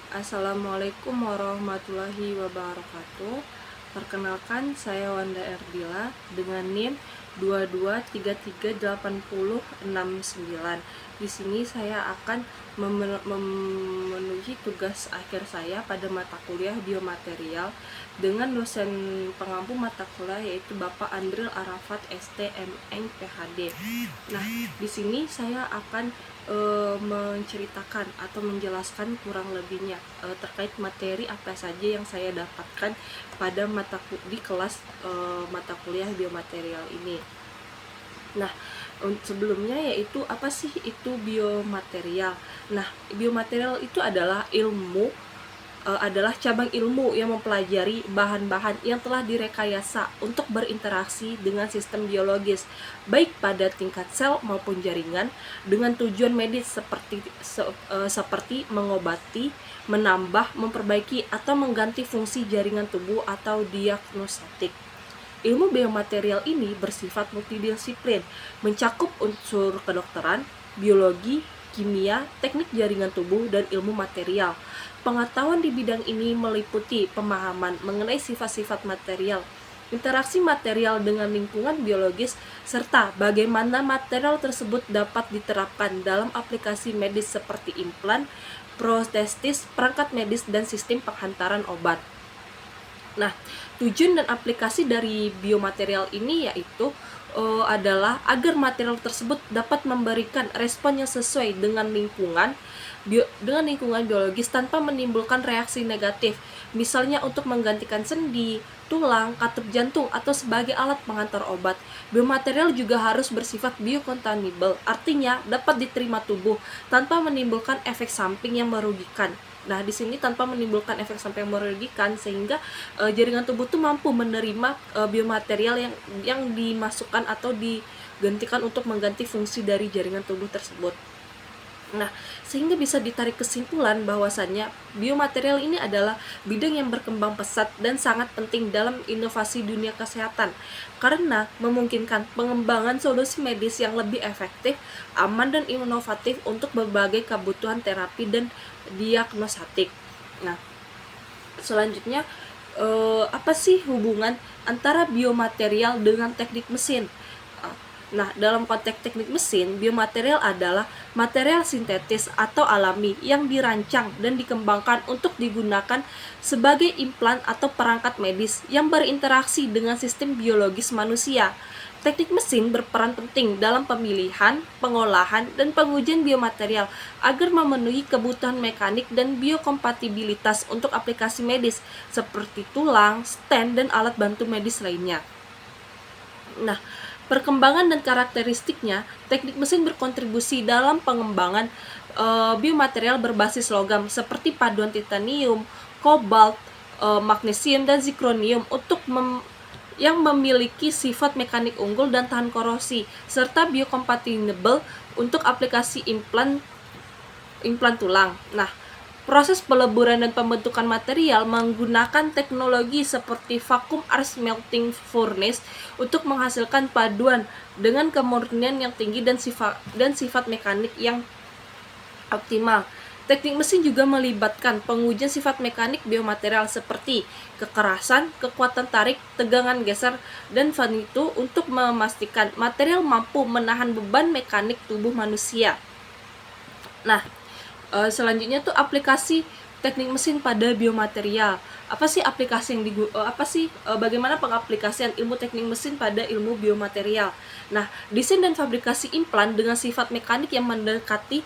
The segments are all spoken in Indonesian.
Assalamualaikum warahmatullahi wabarakatuh. Perkenalkan, saya Wanda Erdila dengan NIM 22338069. Di sini saya akan memenuhi tugas akhir saya pada mata kuliah biomaterial dengan dosen pengampu mata kuliah yaitu Bapak Andril Arafat STMN PhD. Nah, di sini saya akan menceritakan atau menjelaskan kurang lebihnya terkait materi apa saja yang saya dapatkan pada di kelas mata kuliah biomaterial ini. Nah, sebelumnya yaitu apa sih itu biomaterial? Nah, biomaterial itu adalah adalah cabang ilmu yang mempelajari bahan-bahan yang telah direkayasa untuk berinteraksi dengan sistem biologis, baik pada tingkat sel maupun jaringan, dengan tujuan medis seperti mengobati, menambah, memperbaiki, atau mengganti fungsi jaringan tubuh atau diagnostik. Ilmu biomaterial ini bersifat multidisiplin, mencakup unsur kedokteran, biologi, kimia, teknik jaringan tubuh, dan ilmu material. Pengetahuan di bidang ini meliputi pemahaman mengenai sifat-sifat material, interaksi material dengan lingkungan biologis, serta bagaimana material tersebut dapat diterapkan dalam aplikasi medis seperti implan, protesis, perangkat medis, dan sistem penghantaran obat. Nah, tujuan dan aplikasi dari biomaterial ini yaitu adalah agar material tersebut dapat memberikan respon yang sesuai dengan lingkungan biologis tanpa menimbulkan reaksi negatif, misalnya untuk menggantikan sendi, tulang, katup jantung, atau sebagai alat pengantar obat. Biomaterial juga harus bersifat biocompatible, artinya dapat diterima tubuh tanpa menimbulkan efek samping yang merugikan. Nah, di sini tanpa menimbulkan efek samping yang merugikan, sehingga jaringan tubuh tuh mampu menerima biomaterial yang dimasukkan atau digantikan untuk mengganti fungsi dari jaringan tubuh tersebut. Nah, sehingga bisa ditarik kesimpulan bahwasannya biomaterial ini adalah bidang yang berkembang pesat dan sangat penting dalam inovasi dunia kesehatan karena memungkinkan pengembangan solusi medis yang lebih efektif, aman, dan inovatif untuk berbagai kebutuhan terapi dan diagnostik. Nah, selanjutnya apa sih hubungan antara biomaterial dengan teknik mesin? Nah, dalam konteks teknik mesin, biomaterial adalah material sintetis atau alami yang dirancang dan dikembangkan untuk digunakan sebagai implan atau perangkat medis yang berinteraksi dengan sistem biologis manusia. Teknik mesin berperan penting dalam pemilihan, pengolahan, dan pengujian biomaterial agar memenuhi kebutuhan mekanik dan biokompatibilitas untuk aplikasi medis seperti tulang, stent, dan alat bantu medis lainnya. Nah, perkembangan dan karakteristiknya, teknik mesin berkontribusi dalam pengembangan biomaterial berbasis logam seperti paduan titanium, kobalt, magnesium, dan zirconium yang memiliki sifat mekanik unggul dan tahan korosi, serta biokompatibel untuk aplikasi implan tulang. Nah, proses peleburan dan pembentukan material menggunakan teknologi seperti vacuum arc melting furnace untuk menghasilkan paduan dengan kemurnian yang tinggi dan sifat mekanik yang optimal. Teknik mesin juga melibatkan pengujian sifat mekanik biomaterial seperti kekerasan, kekuatan tarik, tegangan geser, dan vanitu untuk memastikan material mampu menahan beban mekanik tubuh manusia. Nah, selanjutnya tuh aplikasi teknik mesin pada biomaterial. Apa sih aplikasi yang bagaimana pengaplikasian ilmu teknik mesin pada ilmu biomaterial? Nah, desain dan fabrikasi implan dengan sifat mekanik yang mendekati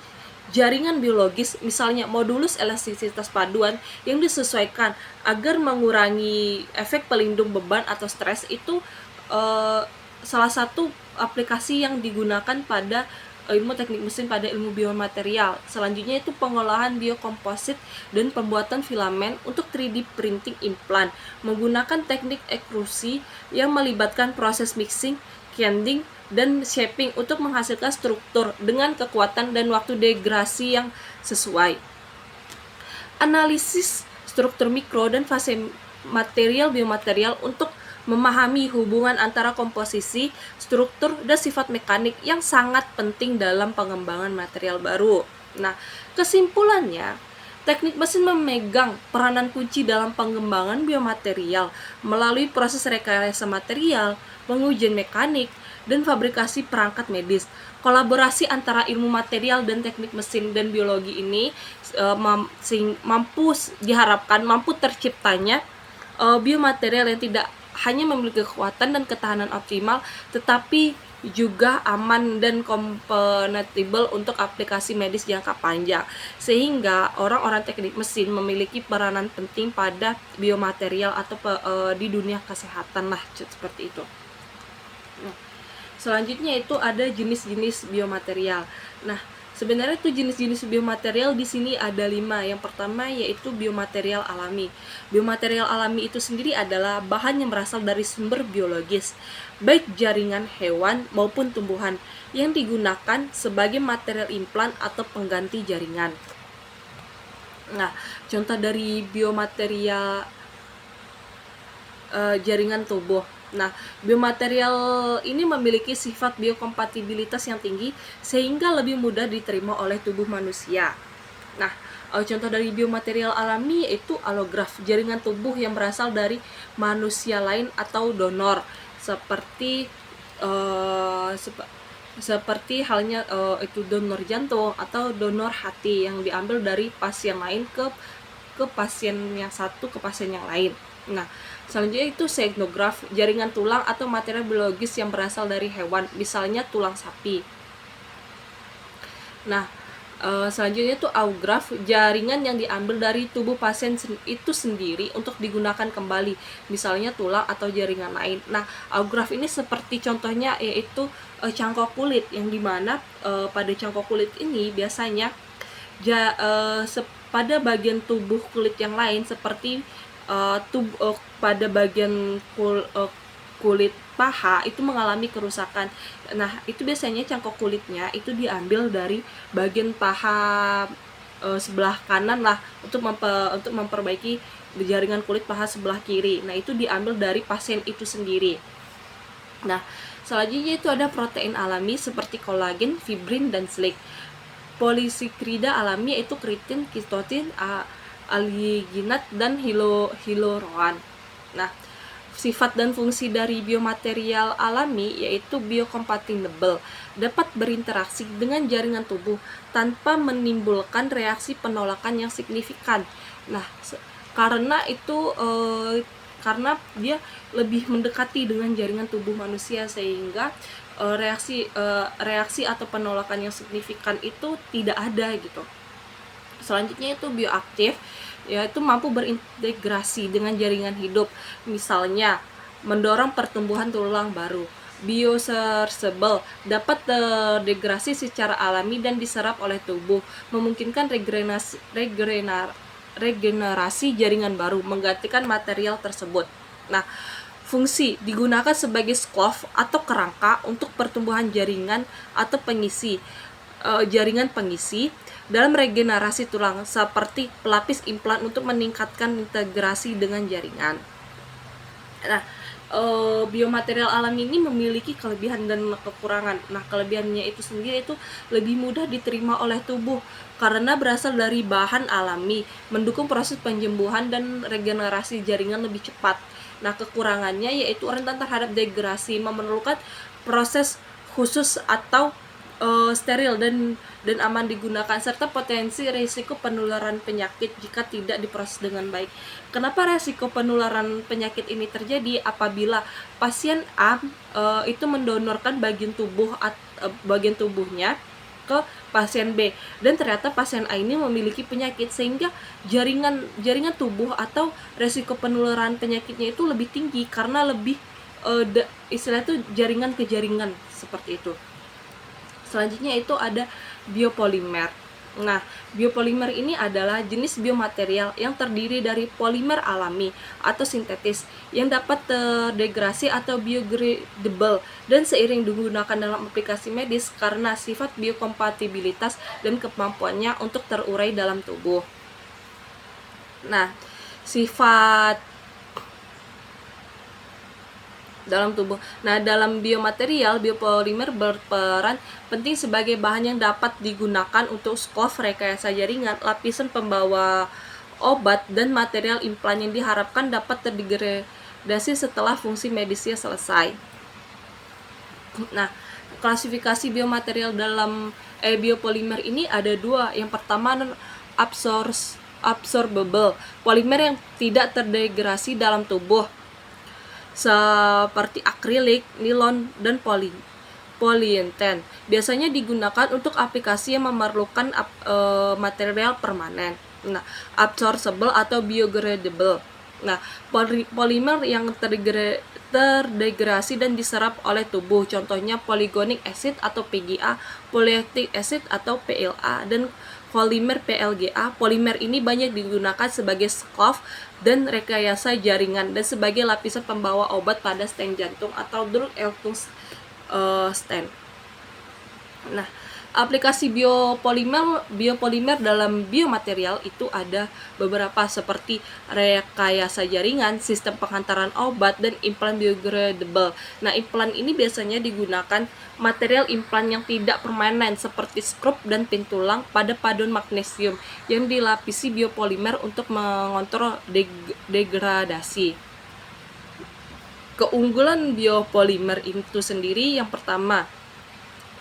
jaringan biologis, misalnya modulus elastisitas paduan yang disesuaikan agar mengurangi efek pelindung beban atau stres, itu salah satu aplikasi yang digunakan pada ilmu teknik mesin pada ilmu biomaterial. Selanjutnya itu pengolahan biokomposit dan pembuatan filamen untuk 3D printing implan menggunakan teknik ekstrusi yang melibatkan proses mixing, canning, dan shaping untuk menghasilkan struktur dengan kekuatan dan waktu degrasi yang sesuai. Analisis struktur mikro dan fase material biomaterial untuk memahami hubungan antara komposisi, struktur, dan sifat mekanik yang sangat penting dalam pengembangan material baru. Nah, kesimpulannya, Teknik mesin memegang peranan kunci dalam pengembangan biomaterial melalui proses rekayasa material, pengujian mekanik, dan fabrikasi perangkat medis. Kolaborasi antara ilmu material dan teknik mesin dan biologi ini mampu terciptanya biomaterial yang tidak hanya memiliki kekuatan dan ketahanan optimal, tetapi juga aman dan kompatibel untuk aplikasi medis jangka panjang. Sehingga orang-orang teknik mesin memiliki peranan penting pada biomaterial atau di dunia kesehatan lah, seperti itu. Nah, selanjutnya itu ada jenis-jenis biomaterial. Nah, sebenarnya itu jenis-jenis biomaterial di sini ada 5. Yang pertama yaitu biomaterial alami. Biomaterial alami itu sendiri adalah bahan yang berasal dari sumber biologis, baik jaringan hewan maupun tumbuhan, yang digunakan sebagai material implan atau pengganti jaringan. Nah, contoh dari biomaterial jaringan tubuh. Nah, biomaterial ini memiliki sifat biokompatibilitas yang tinggi sehingga lebih mudah diterima oleh tubuh manusia. Nah, contoh dari biomaterial alami yaitu alograf, jaringan tubuh yang berasal dari manusia lain atau donor, seperti seperti halnya itu donor jantung atau donor hati yang diambil dari pasien lain ke pasien yang satu ke pasien yang lain. Nah, selanjutnya itu xenograf, jaringan tulang atau material biologis yang berasal dari hewan, misalnya tulang sapi. Nah, selanjutnya itu autograf, jaringan yang diambil dari tubuh pasien itu sendiri untuk digunakan kembali, misalnya tulang atau jaringan lain. Nah, autograf ini seperti contohnya yaitu cangkok kulit, yang dimana pada cangkok kulit ini biasanya pada bagian tubuh kulit yang lain seperti pada bagian kulit paha itu mengalami kerusakan. Nah, itu biasanya cangkok kulitnya itu diambil dari bagian paha sebelah kanan lah untuk memperbaiki jaringan kulit paha sebelah kiri. Nah, itu diambil dari pasien itu sendiri. Nah, selanjutnya itu ada protein alami seperti kolagen, fibrin, dan silik. Polisakarida alami yaitu keratin, kitotin, aliginat, dan hyaluron. Nah, sifat dan fungsi dari biomaterial alami yaitu biokompatibel, dapat berinteraksi dengan jaringan tubuh tanpa menimbulkan reaksi penolakan yang signifikan. Nah, karena dia lebih mendekati dengan jaringan tubuh manusia, sehingga reaksi atau penolakan yang signifikan itu tidak ada gitu. Selanjutnya itu bioaktif, yaitu mampu berintegrasi dengan jaringan hidup, misalnya mendorong pertumbuhan tulang baru. Bioreversible, dapat terdegradasi secara alami dan diserap oleh tubuh, memungkinkan regenerasi jaringan baru menggantikan material tersebut. Nah, fungsi digunakan sebagai sklov atau kerangka untuk pertumbuhan jaringan atau jaringan pengisi dalam regenerasi tulang, seperti pelapis implan untuk meningkatkan integrasi dengan jaringan. Nah, biomaterial alami ini memiliki kelebihan dan kekurangan. Nah, kelebihannya itu sendiri itu lebih mudah diterima oleh tubuh karena berasal dari bahan alami, mendukung proses penyembuhan dan regenerasi jaringan lebih cepat. Nah, kekurangannya yaitu rentan terhadap degradasi, memerlukan proses khusus atau steril dan aman digunakan, serta potensi risiko penularan penyakit jika tidak diproses dengan baik. Kenapa risiko penularan penyakit ini terjadi? Apabila pasien A itu mendonorkan bagian tubuhnya ke pasien B, dan ternyata pasien A ini memiliki penyakit, sehingga jaringan tubuh atau risiko penularan penyakitnya itu lebih tinggi karena lebih istilah itu jaringan ke jaringan, seperti itu. Selanjutnya itu ada biopolimer. Nah, biopolimer ini adalah jenis biomaterial yang terdiri dari polimer alami atau sintetis yang dapat terdegradasi atau biodegradable dan seiring digunakan dalam aplikasi medis karena sifat biokompatibilitas dan kemampuannya untuk terurai dalam tubuh. Nah, sifat dalam tubuh. Nah, dalam biomaterial, biopolimer berperan penting sebagai bahan yang dapat digunakan untuk skov, rekayasa jaringan, lapisan pembawa obat, dan material implan yang diharapkan dapat terdegradasi setelah fungsi medisnya selesai. Nah, klasifikasi biomaterial dalam biopolimer ini ada dua. Yang pertama absorbable, polimer yang tidak terdegradasi dalam tubuh, seperti akrilik, nilon, dan polyethylene. Biasanya digunakan untuk aplikasi yang memerlukan material permanen. Nah, absorbable atau biodegradable. Nah, polimer yang terdegradasi dan diserap oleh tubuh, contohnya polygonic acid atau PGA, polylactic acid atau PLA, dan polimer PLGA. Polimer ini banyak digunakan sebagai skov dan rekayasa jaringan dan sebagai lapisan pembawa obat pada stent jantung atau drug stent. Nah, aplikasi biopolimer dalam biomaterial itu ada beberapa, seperti rekayasa jaringan, sistem penghantaran obat, dan implan biodegradable. Nah, implan ini biasanya digunakan material implan yang tidak permanen seperti skrup dan pin tulang pada paduan magnesium yang dilapisi biopolimer untuk mengontrol degradasi. Keunggulan biopolimer itu sendiri, yang pertama,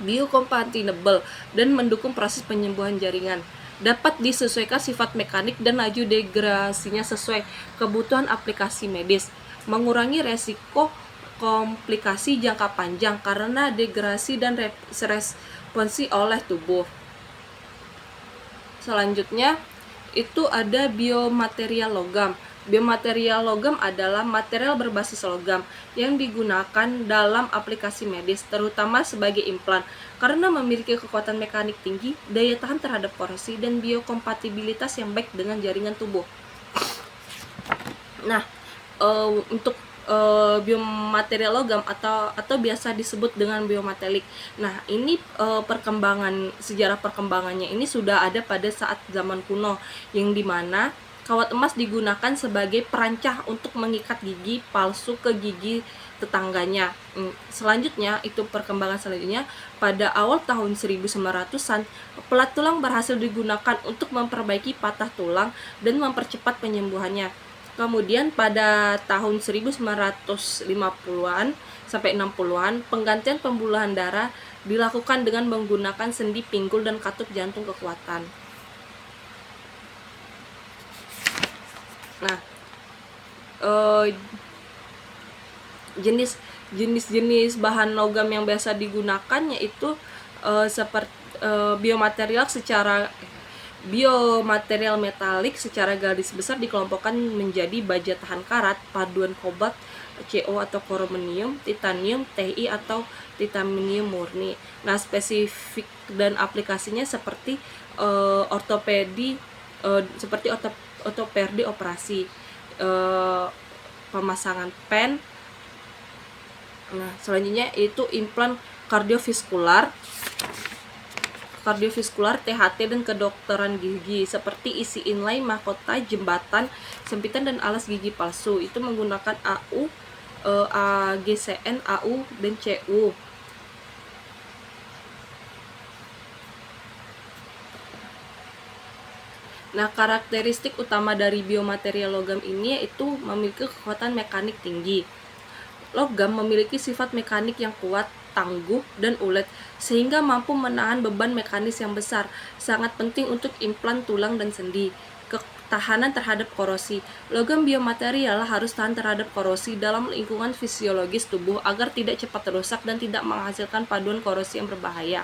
biocompatible dan mendukung proses penyembuhan jaringan. Dapat disesuaikan sifat mekanik dan laju degradasinya sesuai kebutuhan aplikasi medis. Mengurangi resiko komplikasi jangka panjang karena degradasi dan responsi oleh tubuh. Selanjutnya itu ada biomaterial logam. Biomaterial logam adalah material berbasis logam yang digunakan dalam aplikasi medis, terutama sebagai implan, karena memiliki kekuatan mekanik tinggi, daya tahan terhadap korosi, dan biokompatibilitas yang baik dengan jaringan tubuh. Nah, untuk biomaterial logam atau biasa disebut dengan biometalik. Nah, ini sejarah perkembangannya ini sudah ada pada saat zaman kuno, yang dimana kawat emas digunakan sebagai perancah untuk mengikat gigi palsu ke gigi tetangganya. Selanjutnya, itu perkembangan selanjutnya, pada awal tahun 1900-an, pelat tulang berhasil digunakan untuk memperbaiki patah tulang dan mempercepat penyembuhannya. Kemudian pada tahun 1950-an sampai 60-an, penggantian pembuluhan darah dilakukan dengan menggunakan sendi pinggul dan katup jantung kekuatan. Nah, jenis bahan logam yang biasa digunakan yaitu seperti biomaterial metalik secara garis besar dikelompokkan menjadi baja tahan karat, paduan kobalt, CO atau kromonium, titanium, Ti atau titanium murni. Nah, spesifik dan aplikasinya seperti ortopedi operasi, pemasangan pen. Nah, selanjutnya itu implan kardiovaskular, THT, dan kedokteran gigi seperti isi inlay, mahkota, jembatan, sempitan, dan alas gigi palsu. Itu menggunakan AU, AGCN, AU, dan CU. Nah, karakteristik utama dari biomaterial logam ini yaitu memiliki kekuatan mekanik tinggi. Logam memiliki sifat mekanik yang kuat, tangguh, dan ulet, sehingga mampu menahan beban mekanis yang besar. Sangat penting untuk implan tulang dan sendi. Ketahanan terhadap korosi. Logam biomaterial harus tahan terhadap korosi dalam lingkungan fisiologis tubuh agar tidak cepat rusak dan tidak menghasilkan paduan korosi yang berbahaya.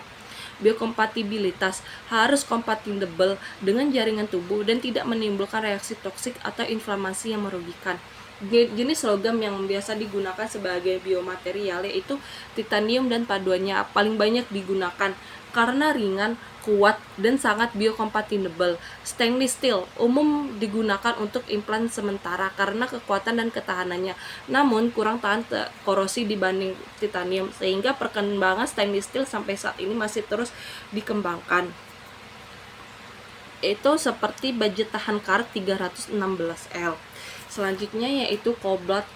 Biokompatibilitas harus kompatibel dengan jaringan tubuh dan tidak menimbulkan reaksi toksik atau inflamasi yang merugikan. Jenis logam yang biasa digunakan sebagai biomaterial yaitu titanium dan paduannya paling banyak digunakan karena ringan, kuat, dan sangat biokompatibel. Stainless steel umum digunakan untuk implan sementara karena kekuatan dan ketahanannya, namun kurang tahan korosi dibanding titanium, sehingga perkembangan stainless steel sampai saat ini masih terus dikembangkan. Itu seperti baja tahan karat 316L. Selanjutnya yaitu kobalt.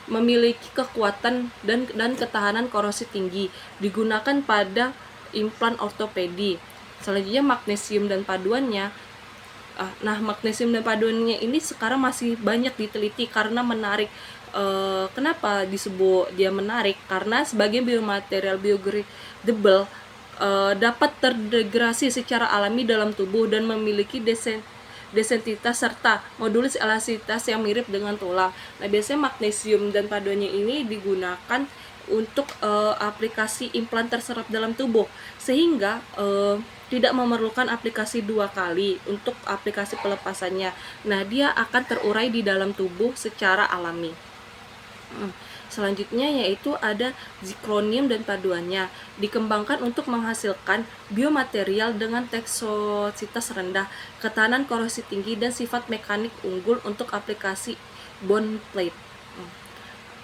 memiliki kekuatan dan ketahanan korosi tinggi, digunakan pada implan ortopedi. Selanjutnya magnesium dan paduannya. Nah, magnesium dan paduannya ini sekarang masih banyak diteliti karena menarik. Kenapa disebut dia menarik? Karena sebagai biomaterial biodegradable dapat terdegradasi secara alami dalam tubuh dan memiliki desensitivitas serta modulus elastisitas yang mirip dengan tulang. Nah, biasanya magnesium dan paduannya ini digunakan untuk aplikasi implan terserap dalam tubuh, sehingga tidak memerlukan aplikasi 2 kali untuk aplikasi pelepasannya. Nah, dia akan terurai di dalam tubuh secara alami. Selanjutnya yaitu ada zirconium dan paduannya, dikembangkan untuk menghasilkan biomaterial dengan toksisitas rendah, ketahanan korosi tinggi, dan sifat mekanik unggul untuk aplikasi bone plate.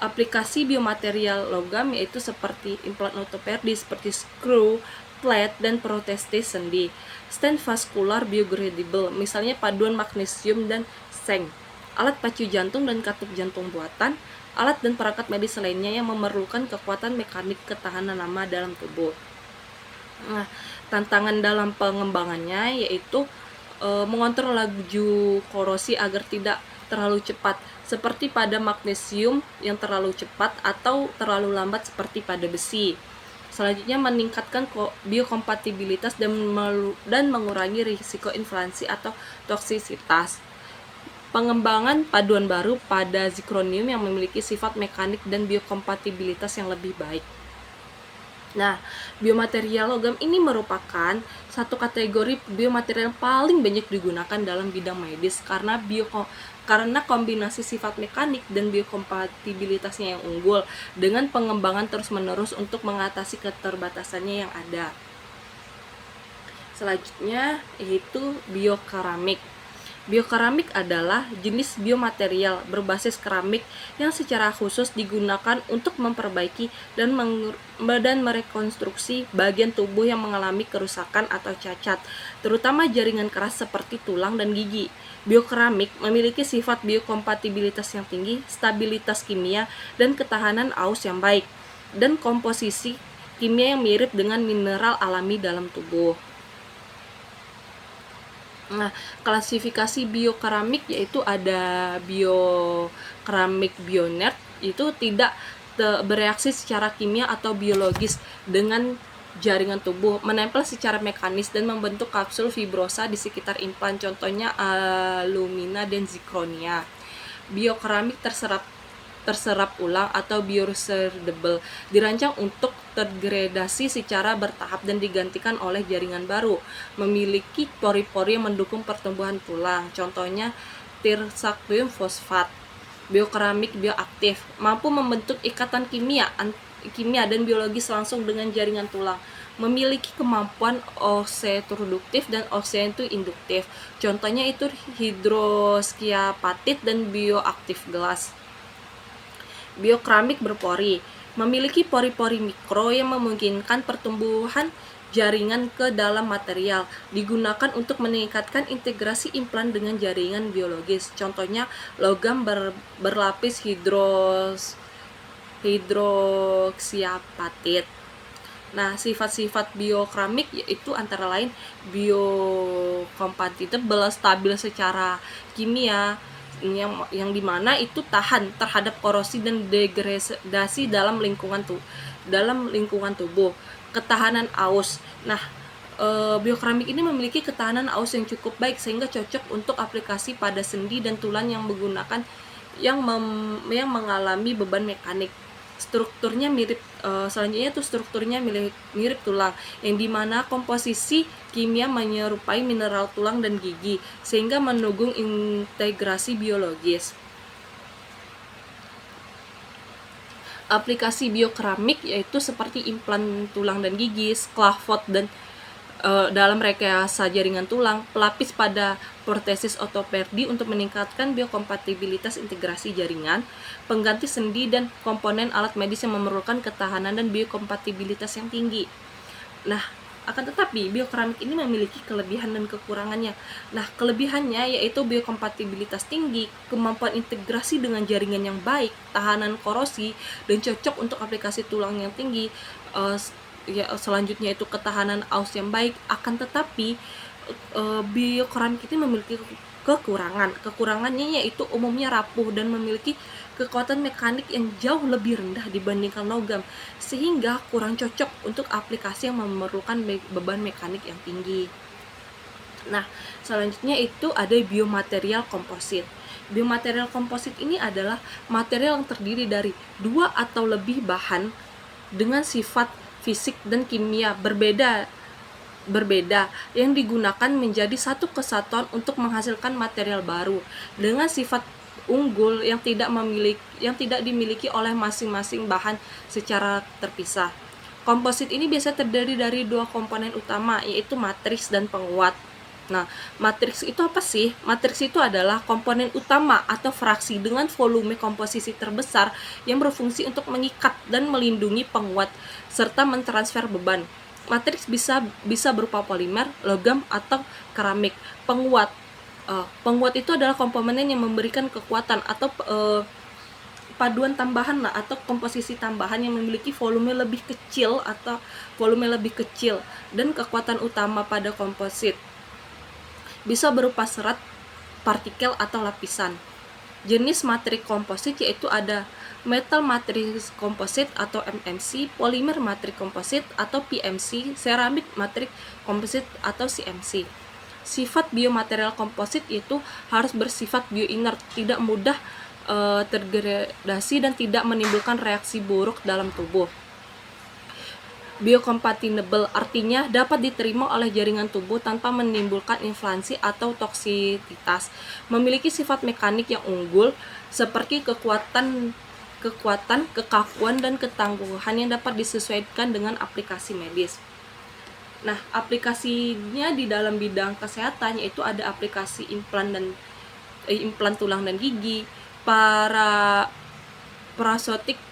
Aplikasi biomaterial logam yaitu seperti implan ortopedi seperti screw, plate, dan protesis sendi. Stent vascular biodegradable, misalnya paduan magnesium dan seng. Alat pacu jantung dan katup jantung buatan, alat dan perangkat medis lainnya yang memerlukan kekuatan mekanik ketahanan lama dalam tubuh. Nah, tantangan dalam pengembangannya yaitu mengontrol laju korosi agar tidak terlalu cepat, seperti pada magnesium yang terlalu cepat atau terlalu lambat seperti pada besi. Selanjutnya meningkatkan biokompatibilitas dan mengurangi risiko inflamasi atau toksisitas. Pengembangan paduan baru pada zirconium yang memiliki sifat mekanik dan biokompatibilitas yang lebih baik. Nah, biomaterial logam ini merupakan satu kategori biomaterial yang paling banyak digunakan dalam bidang medis karena kombinasi sifat mekanik dan biokompatibilitasnya yang unggul dengan pengembangan terus-menerus untuk mengatasi keterbatasannya yang ada. Selanjutnya yaitu biokeramik. Biokeramik adalah jenis biomaterial berbasis keramik yang secara khusus digunakan untuk memperbaiki dan merekonstruksi bagian tubuh yang mengalami kerusakan atau cacat, terutama jaringan keras seperti tulang dan gigi. Biokeramik memiliki sifat biokompatibilitas yang tinggi, stabilitas kimia, dan ketahanan aus yang baik, dan komposisi kimia yang mirip dengan mineral alami dalam tubuh. Nah, klasifikasi biokeramik yaitu ada biokeramik bioinert, itu tidak bereaksi secara kimia atau biologis dengan jaringan tubuh, menempel secara mekanis dan membentuk kapsul fibrosa di sekitar implan, contohnya alumina dan zirconia. Biokeramik terserap ulang atau bioresorbable, dirancang untuk terdegradasi secara bertahap dan digantikan oleh jaringan baru, memiliki pori-pori yang mendukung pertumbuhan tulang, contohnya tirsaktium fosfat. Biokeramik bioaktif, mampu membentuk ikatan kimia dan biologis langsung dengan jaringan tulang, memiliki kemampuan osteoproduktif dan osteoinduktif, contohnya itu hidroksiapatit dan bioaktif gelas. Biokeramik berpori, memiliki pori-pori mikro yang memungkinkan pertumbuhan jaringan ke dalam material, digunakan untuk meningkatkan integrasi implan dengan jaringan biologis, contohnya logam berlapis hidroksiapatit. Nah, sifat-sifat biokeramik yaitu antara lain biocompatible, stabil secara kimia, yang dimana itu tahan terhadap korosi dan degradasi dalam lingkungan tubuh. Ketahanan aus. Nah, biokeramik ini memiliki ketahanan aus yang cukup baik sehingga cocok untuk aplikasi pada sendi dan tulang yang mengalami beban mekanik. Strukturnya mirip mirip tulang, yang dimana komposisi kimia menyerupai mineral tulang dan gigi sehingga mendukung integrasi biologis. Aplikasi biokeramik yaitu seperti implan tulang dan gigi, scaffold dan dalam rekayasa jaringan tulang, pelapis pada protesis ortopedi untuk meningkatkan biokompatibilitas integrasi jaringan, pengganti sendi dan komponen alat medis yang memerlukan ketahanan dan biokompatibilitas yang tinggi. Nah, Akan tetapi biokeramik ini memiliki kelebihan dan kekurangannya. Nah, kelebihannya yaitu biokompatibilitas tinggi, kemampuan integrasi dengan jaringan yang baik, tahanan korosi, dan cocok untuk aplikasi tulang yang tinggi. Selanjutnya itu ketahanan aus yang baik. Akan tetapi biokeramik ini memiliki kekurangannya yaitu umumnya rapuh dan memiliki kekuatan mekanik yang jauh lebih rendah dibandingkan logam, sehingga kurang cocok untuk aplikasi yang memerlukan beban mekanik yang tinggi. Nah, selanjutnya itu ada biomaterial komposit. Biomaterial komposit ini adalah material yang terdiri dari 2 atau lebih bahan dengan sifat fisik dan kimia berbeda yang digunakan menjadi satu kesatuan untuk menghasilkan material baru dengan sifat unggul yang tidak dimiliki oleh masing-masing bahan secara terpisah. Komposit ini biasa terdiri dari 2 komponen utama, yaitu matriks dan penguat. Nah, matriks itu apa sih? Matriks itu adalah komponen utama atau fraksi dengan volume komposisi terbesar yang berfungsi untuk mengikat dan melindungi penguat serta mentransfer beban. Matriks bisa berupa polimer, logam, atau keramik. Penguat itu adalah komponen yang memberikan kekuatan atau paduan tambahan atau komposisi tambahan yang memiliki volume lebih kecil dan kekuatan utama pada komposit. Bisa berupa serat, partikel, atau lapisan. Jenis matrik komposit yaitu ada metal matrix komposit atau MMC, polimer matrik komposit atau PMC, seramik matrik komposit atau CMC. Sifat biomaterial komposit itu harus bersifat bioinert, tidak mudah terdegradasi dan tidak menimbulkan reaksi buruk dalam tubuh. Biocompatible artinya dapat diterima oleh jaringan tubuh tanpa menimbulkan inflamasi atau toksisitas. Memiliki sifat mekanik yang unggul seperti kekuatan, kekakuan, dan ketangguhan yang dapat disesuaikan dengan aplikasi medis. Nah, aplikasinya di dalam bidang kesehatan yaitu ada aplikasi implan tulang dan gigi, parasotik,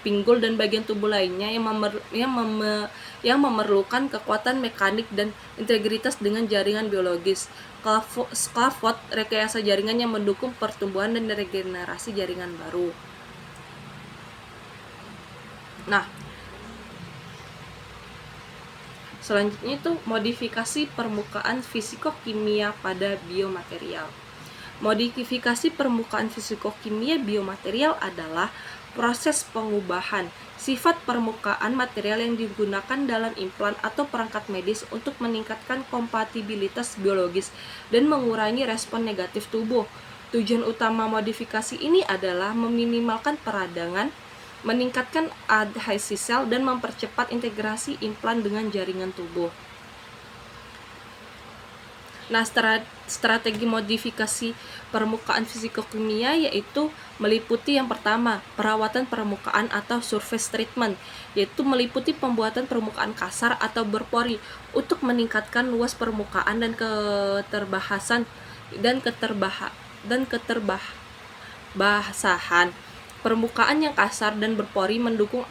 pinggul, dan bagian tubuh lainnya yang memerlukan kekuatan mekanik dan integritas dengan jaringan biologis. Scaffold, rekayasa jaringan yang mendukung pertumbuhan dan regenerasi jaringan baru. Nah, selanjutnya itu modifikasi permukaan fisikokimia pada biomaterial. Modifikasi permukaan fisikokimia biomaterial adalah proses pengubahan sifat permukaan material yang digunakan dalam implan atau perangkat medis untuk meningkatkan kompatibilitas biologis dan mengurangi respon negatif tubuh. Tujuan utama modifikasi ini adalah meminimalkan peradangan, meningkatkan adhesi sel, dan mempercepat integrasi implan dengan jaringan tubuh. Nah, strategi modifikasi permukaan fisikokimia yaitu meliputi yang pertama, perawatan permukaan atau surface treatment, yaitu meliputi pembuatan permukaan kasar atau berpori untuk meningkatkan luas permukaan dan keterbasahan. Permukaan yang kasar dan berpori mendukung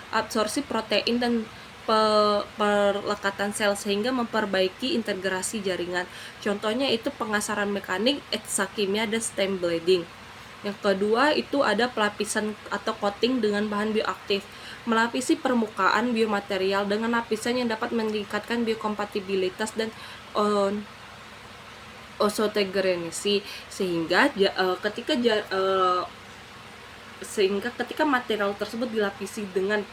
absorpsi protein dan perlekatan sel sehingga memperbaiki integrasi jaringan. Contohnya itu pengasaran mekanik, ekzakimia, dan stem bleeding. Yang kedua itu ada pelapisan atau coating dengan bahan bioaktif. Melapisi permukaan biomaterial dengan lapisan yang dapat meningkatkan biokompatibilitas dan osteogenesis sehingga ketika material tersebut dilapisi dengan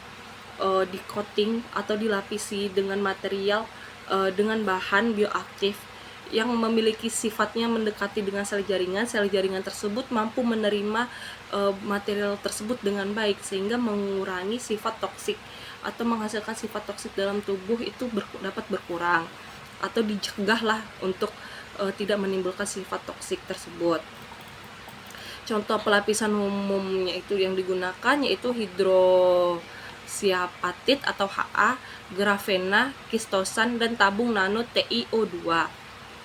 di-coating atau dilapisi dengan material dengan bahan bioaktif yang memiliki sifatnya mendekati dengan sel jaringan tersebut mampu menerima material tersebut dengan baik sehingga mengurangi sifat toksik atau menghasilkan sifat toksik dalam tubuh itu dapat berkurang atau dicegahlah untuk tidak menimbulkan sifat toksik tersebut. Contoh pelapisan umumnya itu yang digunakan yaitu hidroksiapatid atau HA, grafena, kistosan, dan tabung nano TiO2.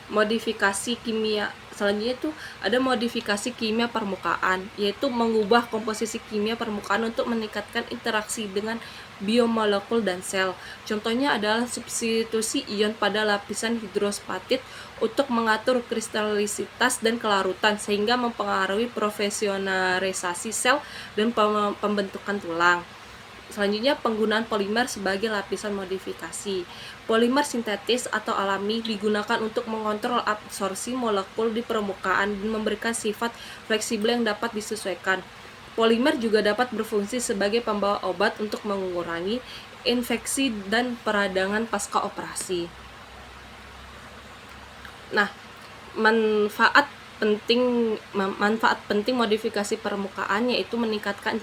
modifikasi kimia. Selanjutnya itu ada modifikasi kimia permukaan, yaitu mengubah komposisi kimia permukaan untuk meningkatkan interaksi dengan biomolekul dan sel. Contohnya adalah substitusi ion pada lapisan hidrospatit untuk mengatur kristalisitas dan kelarutan sehingga mempengaruhi profesionalisasi sel dan pembentukan tulang. Selanjutnya, penggunaan polimer sebagai lapisan modifikasi. Polimer sintetis atau alami digunakan untuk mengontrol absorpsi molekul di permukaan dan memberikan sifat fleksibel yang dapat disesuaikan. Polimer juga dapat berfungsi sebagai pembawa obat untuk mengurangi infeksi dan peradangan pasca operasi. Nah, manfaat penting modifikasi permukaan yaitu meningkatkan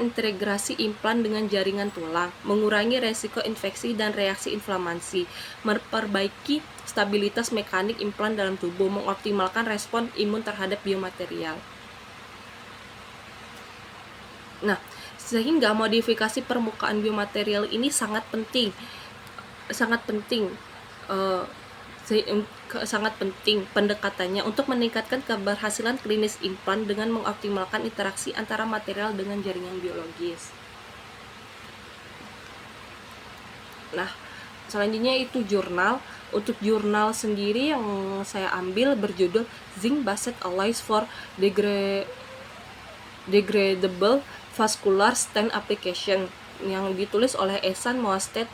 integrasi implan dengan jaringan tulang, mengurangi resiko infeksi dan reaksi inflamasi, memperbaiki stabilitas mekanik implan dalam tubuh, mengoptimalkan respon imun terhadap biomaterial. Nah, sehingga modifikasi permukaan biomaterial ini sangat penting pendekatannya untuk meningkatkan keberhasilan klinis implan dengan mengoptimalkan interaksi antara material dengan jaringan biologis. Nah, selanjutnya itu jurnal. Untuk jurnal sendiri yang saya ambil berjudul Zinc Based Alloys for Degradable Vascular Stent Application yang ditulis oleh Ehsan Moasted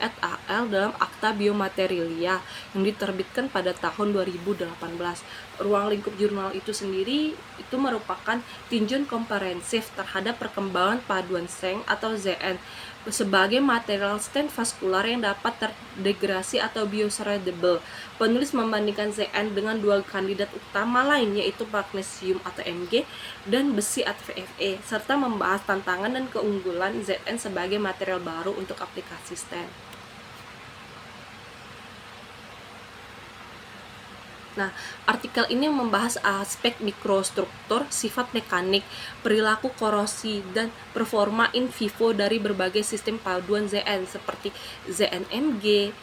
et al. Dalam Akta Biomaterialia yang diterbitkan pada tahun 2018. Ruang lingkup jurnal itu sendiri itu merupakan tinjauan komprehensif terhadap perkembangan paduan zinc atau Zn sebagai material stent vaskular yang dapat terdegradasi atau biodegradable. Penulis membandingkan Zn dengan dua kandidat utama lain yaitu magnesium atau Mg dan besi atau Fe, serta membahas tantangan dan keunggulan Zn sebagai material baru untuk aplikasi stent. Nah, artikel ini membahas aspek mikrostruktur, sifat mekanik, perilaku korosi, dan performa in vivo dari berbagai sistem paduan Zn seperti ZnMg,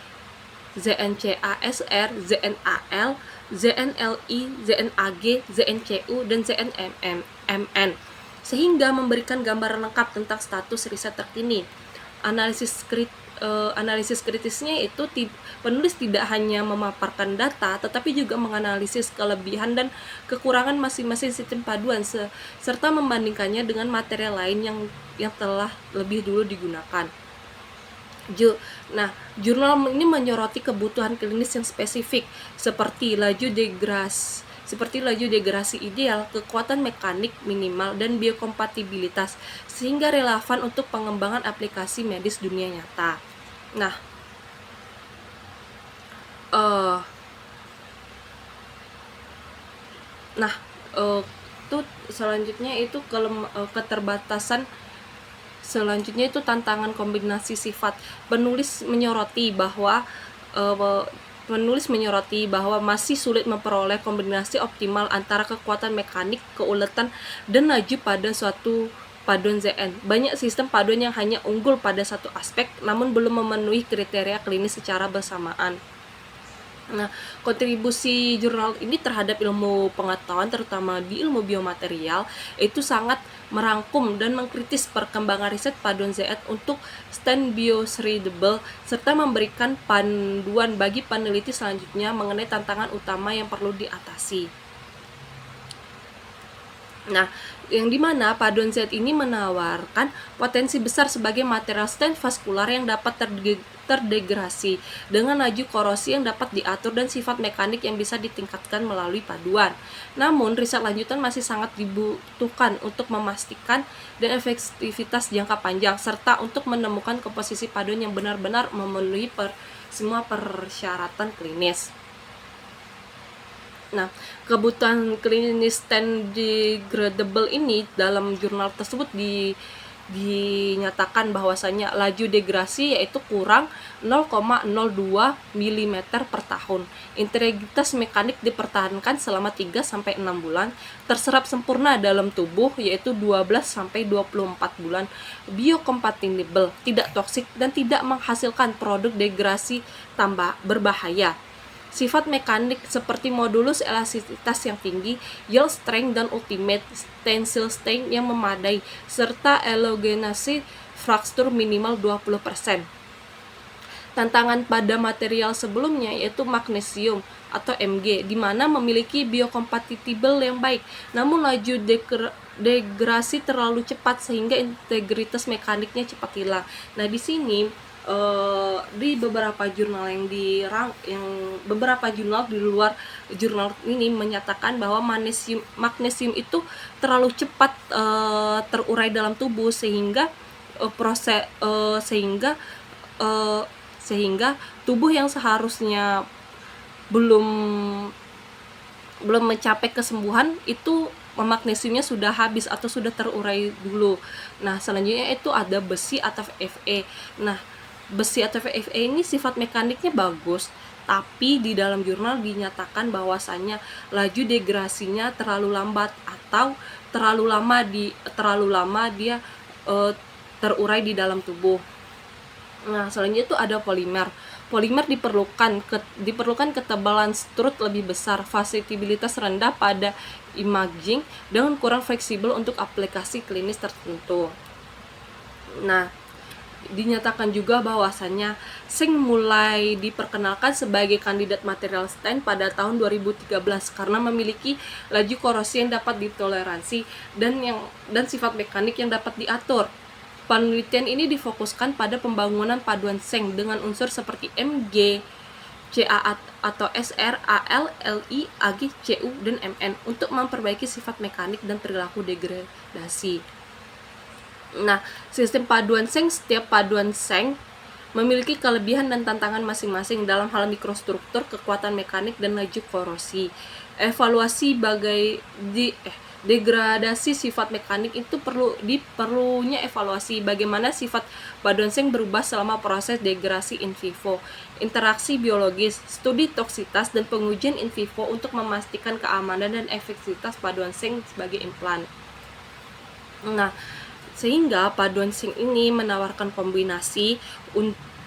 ZnCASR, ZnAl, ZnLi, ZnAg, ZnCu, dan ZnMn, sehingga memberikan gambaran lengkap tentang status riset terkini. Analisis kritisnya itu penulis tidak hanya memaparkan data tetapi juga menganalisis kelebihan dan kekurangan masing-masing sistem paduan serta membandingkannya dengan material lain yang telah lebih dulu digunakan. Nah, jurnal ini menyoroti kebutuhan klinis yang spesifik seperti laju degrasi ideal, kekuatan mekanik minimal, dan biokompatibilitas, sehingga relevan untuk pengembangan aplikasi medis dunia nyata. Nah, selanjutnya itu keterbatasan. Selanjutnya itu tantangan kombinasi sifat. Penulis menyoroti bahwa masih sulit memperoleh kombinasi optimal antara kekuatan mekanik, keuletan, dan laju pada suatu paduan Zn. Banyak sistem paduan yang hanya unggul pada satu aspek, namun belum memenuhi kriteria klinis secara bersamaan. Nah, kontribusi jurnal ini terhadap ilmu pengetahuan, terutama di ilmu biomaterial, itu sangat merangkum dan mengkritis perkembangan riset paduan Zn untuk stent biodegradable serta memberikan panduan bagi peneliti selanjutnya mengenai tantangan utama yang perlu diatasi. Nah, yang dimana paduan Zn ini menawarkan potensi besar sebagai material stent vaskular yang dapat terdegradasi dengan laju korosi yang dapat diatur dan sifat mekanik yang bisa ditingkatkan melalui paduan. Namun, riset lanjutan masih sangat dibutuhkan untuk memastikan dan efektivitas jangka panjang serta untuk menemukan komposisi paduan yang benar-benar memenuhi semua persyaratan klinis. Nah, kebutuhan klinis stent degradable ini dalam jurnal tersebut dinyatakan bahwasanya laju degradasi yaitu kurang 0,02 mm per tahun. Integritas mekanik dipertahankan selama 3-6 bulan, terserap sempurna dalam tubuh yaitu 12-24 bulan, biokompatibel, tidak toksik dan tidak menghasilkan produk degradasi tambah berbahaya. sifat mekanik seperti modulus elastisitas yang tinggi, yield strength dan ultimate tensile strength yang memadai, serta elogenasi fraktur minimal 20%. Tantangan pada material sebelumnya yaitu magnesium atau Mg, di mana memiliki biokompatibel yang baik, namun laju degrasi terlalu cepat sehingga integritas mekaniknya cepat hilang. Nah, di sini di beberapa jurnal beberapa jurnal di luar jurnal ini menyatakan bahwa magnesium itu terlalu cepat terurai dalam tubuh sehingga sehingga tubuh yang seharusnya belum mencapai kesembuhan itu magnesiumnya sudah habis atau sudah terurai dulu. Nah, selanjutnya itu ada besi atau Fe. Nah, besi atau Fe ini sifat mekaniknya bagus, tapi di dalam jurnal dinyatakan bahwasannya laju degrasinya terlalu lambat atau terlalu lama dia terurai di dalam tubuh. Nah, selanjutnya itu ada polimer. Polimer diperlukan ketebalan strut lebih besar, vasitabilitas rendah pada imaging, dan kurang fleksibel untuk aplikasi klinis tertentu. Nah, dinyatakan juga bahwasannya zinc mulai diperkenalkan sebagai kandidat material stain pada tahun 2013 karena memiliki laju korosi yang dapat ditoleransi dan sifat mekanik yang dapat diatur. Penelitian ini difokuskan pada pembangunan paduan zinc dengan unsur seperti Mg, Ca atau Sr, Al, Li, Ag, Cu, dan Mn untuk memperbaiki sifat mekanik dan perilaku degradasi. Nah, sistem paduan zinc, setiap paduan zinc memiliki kelebihan dan tantangan masing-masing dalam hal mikrostruktur, kekuatan mekanik, dan laju korosi. Evaluasi degradasi sifat mekanik itu perlunya evaluasi bagaimana sifat paduan zinc berubah selama proses degradasi in vivo, interaksi biologis, studi toksitas, dan pengujian in vivo untuk memastikan keamanan dan efektivitas paduan zinc sebagai implan. Nah, sehingga paduan zinc ini menawarkan kombinasi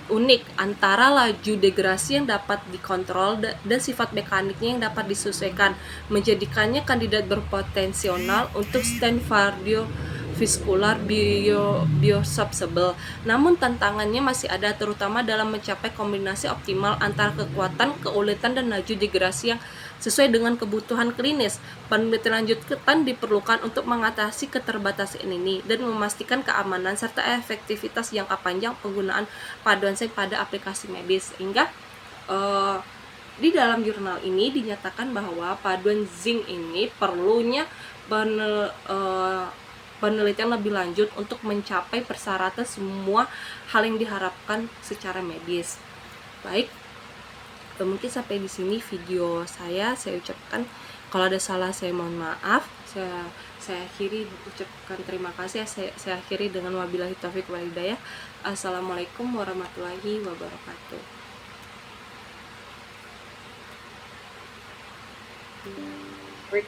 unik antara laju degrasi yang dapat dikontrol dan sifat mekaniknya yang dapat disesuaikan, menjadikannya kandidat berpotensial untuk stent cardiovascular biosubsible. Namun tantangannya masih ada, terutama dalam mencapai kombinasi optimal antara kekuatan, keuletan, dan laju degrasi yang sesuai dengan kebutuhan klinis. Penelitian lanjutan diperlukan untuk mengatasi keterbatasan ini dan memastikan keamanan serta efektivitas jangka panjang penggunaan paduan zinc pada aplikasi medis. Sehingga di dalam jurnal ini dinyatakan bahwa paduan zinc ini perlunya penelitian lebih lanjut untuk mencapai persyaratan semua hal yang diharapkan secara medis. Baik, mungkin sampai di sini video saya ucapkan kalau ada salah saya mohon maaf. Saya akhiri ucapkan terima kasih. Saya akhiri dengan wabillahi taufik wal hidayah. Assalamualaikum warahmatullahi wabarakatuh. Break.